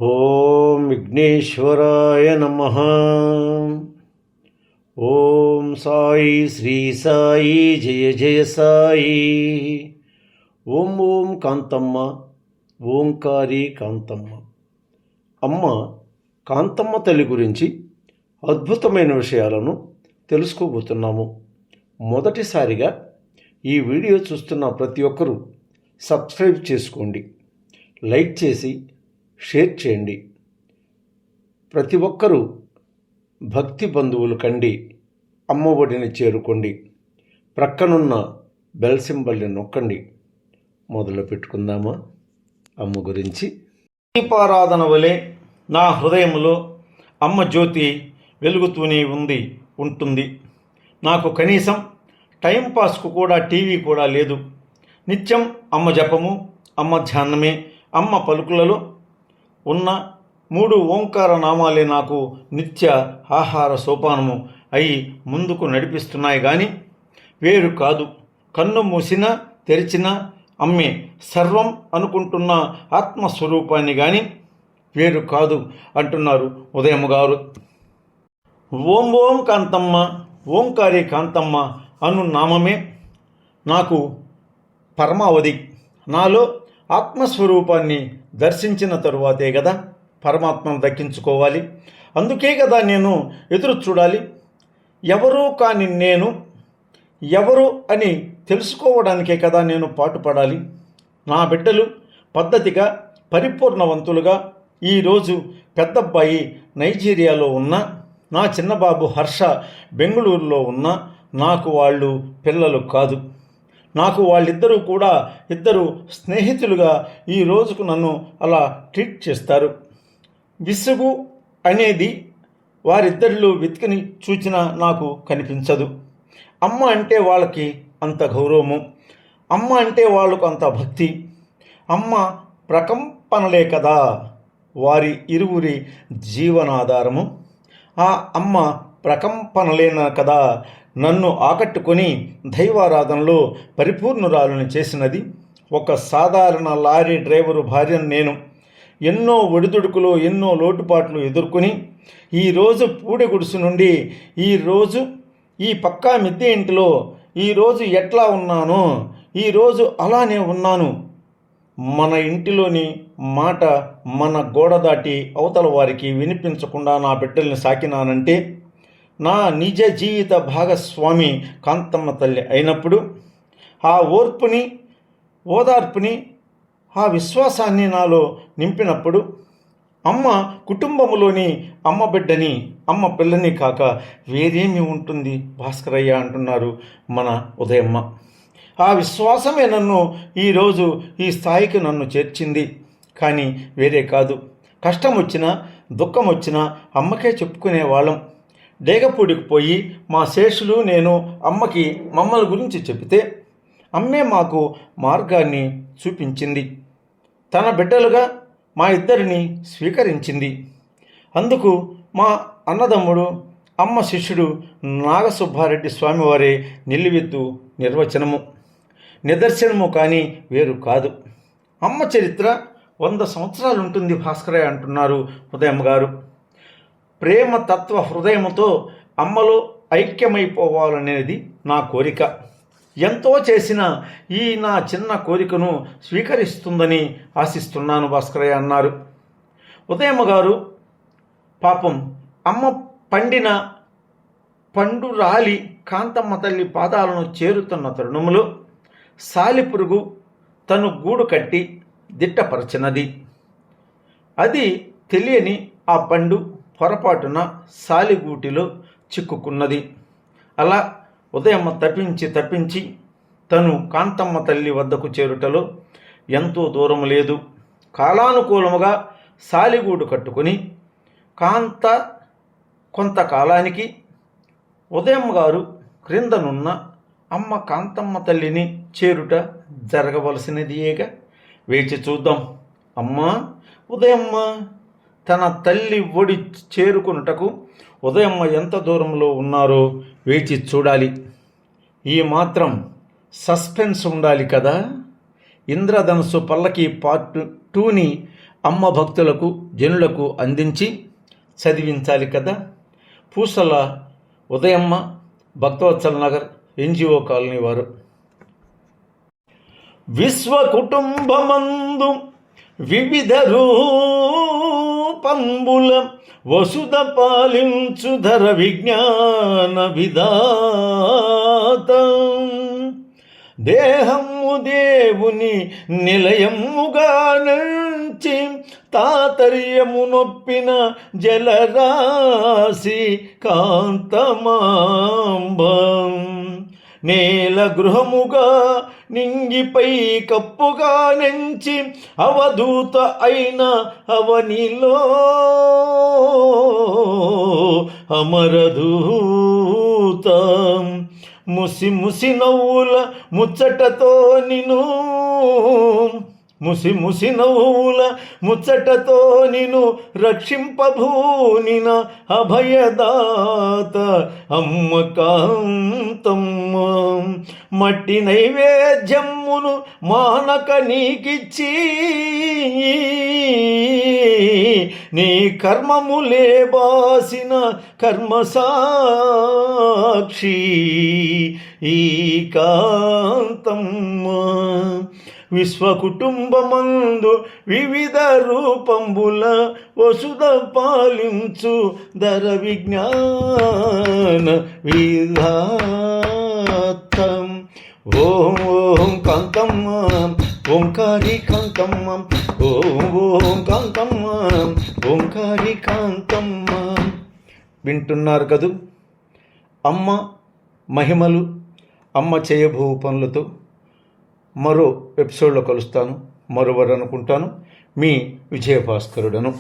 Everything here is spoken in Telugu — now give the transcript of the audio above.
ఓం విఘ్నేశ్వరాయ నమః. ఓం సాయి శ్రీ సాయి జయ జయ సాయి. ఓం ఓం కాంతమ్మ ఓంకారి కాంతమ్మ. అమ్మ కాంతమ్మ తల్లి గురించి అద్భుతమైన విషయాలను తెలుసుకోబోతున్నాము. మొదటిసారిగా ఈ వీడియో చూస్తున్న ప్రతి ఒక్కరూ సబ్స్క్రైబ్ చేసుకోండి, లైక్ చేసి షేర్ చేయండి. ప్రతి ఒక్కరూ భక్తి బంధువులు కండి అమ్మ ఒడిని చేరుకోండి. ప్రక్కనున్న బెల్ సింబల్ని నొక్కండి. మొదలు పెట్టుకుందామా అమ్మ గురించి. దీపారాధన వలె నా హృదయంలో అమ్మ జ్యోతి వెలుగుతూనే ఉంటుంది. నాకు కనీసం టైంపాస్కు కూడా టీవీ కూడా లేదు. నిత్యం అమ్మ జపము, అమ్మ ధ్యానమే. అమ్మ పలుకులలో ఉన్న 3 ఓంకార నామాలే నాకు నిత్య ఆహార సోపానము అయి ముందుకు నడిపిస్తున్నాయి కానీ వేరు కాదు. కన్ను మూసినా తెరిచినా అమ్మే సర్వం అనుకుంటున్న ఆత్మస్వరూపాన్ని కానీ వేరు కాదు అంటున్నారు ఉదయం గారు. ఓం ఓం కాంతమ్మ ఓంకారి కాంతమ్మ అను నామమే నాకు పరమావధి. నాలో ఆత్మస్వరూపాన్ని దర్శించిన తరువాతే కదా పరమాత్మను దక్కించుకోవాలి. అందుకే కదా నేను ఎదురు చూడాలి. ఎవరూ కాని నేను ఎవరు అని తెలుసుకోవడానికే కదా నేను పాటుపడాలి. నా బిడ్డలు పద్ధతిగా పరిపూర్ణవంతులుగా ఈరోజు పెద్దబ్బాయి నైజీరియాలో ఉన్న, నా చిన్నబాబు హర్ష బెంగళూరులో ఉన్న నాకు వాళ్ళు పిల్లలు కాదు. నాకు వాళ్ళిద్దరూ కూడా ఇద్దరు స్నేహితులుగా ఈ రోజుకు నన్ను అలా ట్రీట్ చేస్తారు. విసుగు అనేది వారిద్దరిలో వెతికిని చూచినా నాకు కనిపించదు. అమ్మ అంటే వాళ్ళకి అంత గౌరవము, అమ్మ అంటే వాళ్ళకు అంత భక్తి. అమ్మ ప్రకంపనలే కదా వారి ఇరువురి జీవనాధారము. ఆ అమ్మ ప్రకంపనలేన కదా నన్ను ఆకట్టుకొని దైవారాధనలో పరిపూర్ణురాలను చేసినది. ఒక సాధారణ లారీ డ్రైవరు భార్యను నేను. ఎన్నో ఒడిదుడుకులు, ఎన్నో లోటుపాట్లు ఎదుర్కొని ఈరోజు పూడె గుడిసు నుండి ఈరోజు ఈ పక్కా మిద్దె ఇంటిలో ఈరోజు ఎట్లా ఉన్నానో ఈరోజు అలానే ఉన్నాను. మన ఇంటిలోని మాట మన గోడ దాటి అవతల వారికి వినిపించకుండా నా బిడ్డల్ని సాకినానంటే నా నిజ జీవిత భాగస్వామి కాంతమ్మ తల్లి అయినప్పుడు ఆ ఓర్పుని, ఓదార్పుని, ఆ విశ్వాసాన్ని నాలో నింపినప్పుడు అమ్మ కుటుంబంలోని అమ్మ బిడ్డని, అమ్మ పిల్లని కాక వేరేమి ఉంటుంది భాస్కరయ్య అంటున్నారు మన ఉదయమ్మ. ఆ విశ్వాసమే నన్ను ఈరోజు ఈ స్థాయికి నన్ను చేర్చింది కానీ వేరే కాదు. కష్టం వచ్చినా దుఃఖం వచ్చినా అమ్మకే చెప్పుకునే వాళ్ళం. డేగపూడికి పోయి మా శేషులు నేను అమ్మకి మమ్మల్ని గురించి చెబితే అమ్మే మాకు మార్గాన్ని చూపించింది. తన బిడ్డలుగా మా ఇద్దరిని స్వీకరించింది. అందుకు మా అన్నదమ్ముడు, అమ్మ శిష్యుడు నాగసుబ్బారెడ్డి స్వామివారే నిలువెత్తు నిదర్శనము కానీ వేరు కాదు. అమ్మ చరిత్ర 100 సంవత్సరాలు ఉంటుంది భాస్కరయ్య అంటున్నారు ఉదయమ్మ గారు. ప్రేమ తత్వ హృదయముతో అమ్మలో ఐక్యమైపోవాలనేది నా కోరిక. ఎంతో చేసిన ఈ నా చిన్న కోరికను స్వీకరిస్తుందని ఆశిస్తున్నాను భాస్కరయ్య అన్నారు ఉదయమ్మ గారు. పాపం అమ్మ పండిన పండు రాలి కాంతమ్మ తల్లి పాదాలను చేరుతున్న తరుణములో సాలిపురుగు తను గూడు కట్టి దిట్టపరచినది. అది తెలియని ఆ పండు పొరపాటున సాలిగూటిలో చిక్కుకున్నది. అలా ఉదయమ్మ తప్పించి తను కాంతమ్మ తల్లి వద్దకు చేరుటలో ఎంతో దూరం లేదు. కాలానుకూలముగా సాలిగూడు కట్టుకుని కొంతకాలానికి ఉదయమ్మ గారు క్రిందనున్న అమ్మ కాంతమ్మ తల్లిని చేరుట జరగవలసినదియేగా. వేచి చూద్దాం. అమ్మా ఉదయమ్మ తన తల్లి ఒడి చేరుకున్నటకు ఉదయమ్మ ఎంత దూరంలో ఉన్నారో వేచి చూడాలి. ఈ మాత్రం సస్పెన్స్ ఉండాలి కదా. ఇంద్రధనుసు పల్లకి పార్ట్ 2ని అమ్మ భక్తులకు జనులకు అందించి చదివించాలి కదా. పూసల ఉదయమ్మ, భక్తవత్సల నగర్, ఎన్జిఓ కాలనీ వారు. విశ్వ కుటుంబమందు వివిధ రూపంబుల వసుధ పాలించు ధర విజ్ఞాన విధాత, దేహము దేవుని నిలయముగా నుంచి తాతర్యము నొప్పిన జలరాశి కాంతమాంబం, నేల గృహముగా నింగిపై కప్పుగా నెంచి అవధూత అయిన అవనిలో అమరదూత, ముసి ముసి నవ్వుల ముచ్చటతో నిను, ముసి ముసి నవ్వుల ముచ్చటతో నిను రక్షింపభూనిన అభయదాత అమ్మ కాంతమ్మ, మట్టి నైవేద్యమును మానక నీకిచ్చి నీ కర్మములే బాసిన కర్మసాక్షి ఈ కాంతమ్మ, విశ్వకుటుంబమందు వివిధ రూపంబుల వసుధ పాలించు ధర విజ్ఞాన విధాతం. ఓం ఓం కాంతమ్మ, ఓంకారి కాంతమ్మ, ఓం ఓం కాంతమ్మ, ఓంకారి కాంతమ్మ. వింటున్నారు కదూ అమ్మ మహిమలు, అమ్మ చేయబో పనులతో. మరో ఎపిసోడ్లో కలుస్తాను. మరోవరు అనుకుంటాను. మీ విజయభాస్కరుడను.